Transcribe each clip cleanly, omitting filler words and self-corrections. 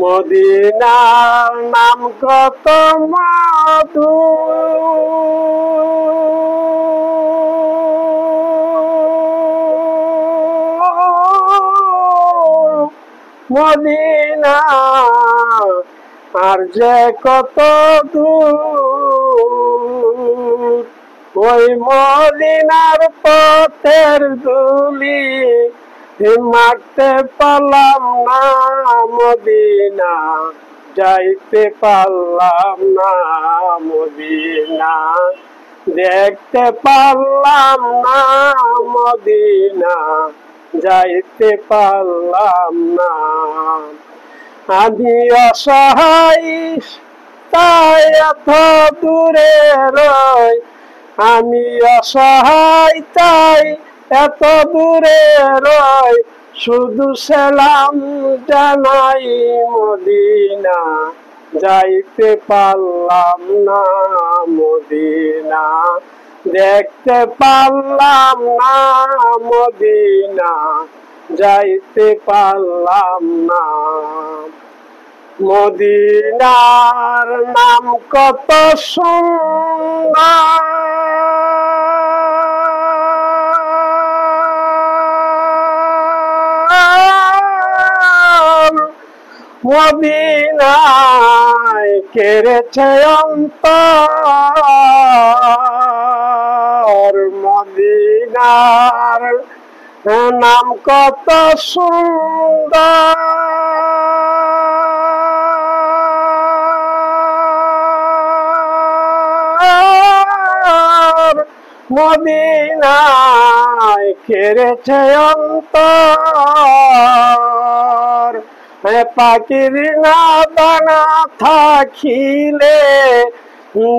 মদিনার নাম কত মধু, মদিনা আর যে কত দূর, ওই মদিনার পথের ধুলি মারতে পারলাম না, মদিনা যাইতে পারলাম না, মদিনা দেখতে পারলাম না, মদিনা যাইতে পারলাম না। আমি অসহায় তাই এত দূরে রই, আমি অসহায় তাই এত দূরে রই, শুধু সালাম জানাই মদিনা যাইতে পারলাম না, মদিনা দেখতে পারলাম না, মদিনা যাইতে পারলাম না। মদিনার নাম কত সুন্দর, মদিনায় কেড়েছে অন্তর, মদিনার নাম কত সুন্দর, মদিনায় কেড়েছে অন্তর। পাখির না দানা থাকিলে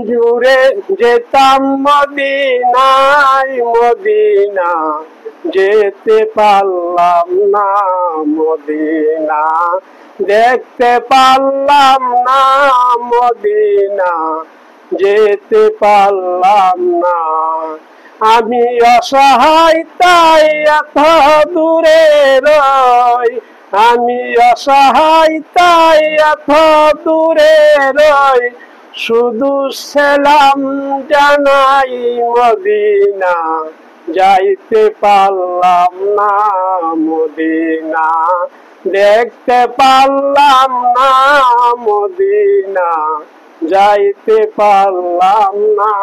জুড়ে যেতাম মদিনায়, মদিনা যেতে পারলাম না, মদিনা দেখতে পারলাম না, মদিনা যেতে পারলাম না। আমি অসহায় তাই এত দূরে রই, আমি অসহায় তাই এত দূরে রই, শুধু সালাম জানাই মদিনা যাইতে পারলাম না, মদিনা দেখতে পারলাম না, মদিনা যাইতে পারলাম না।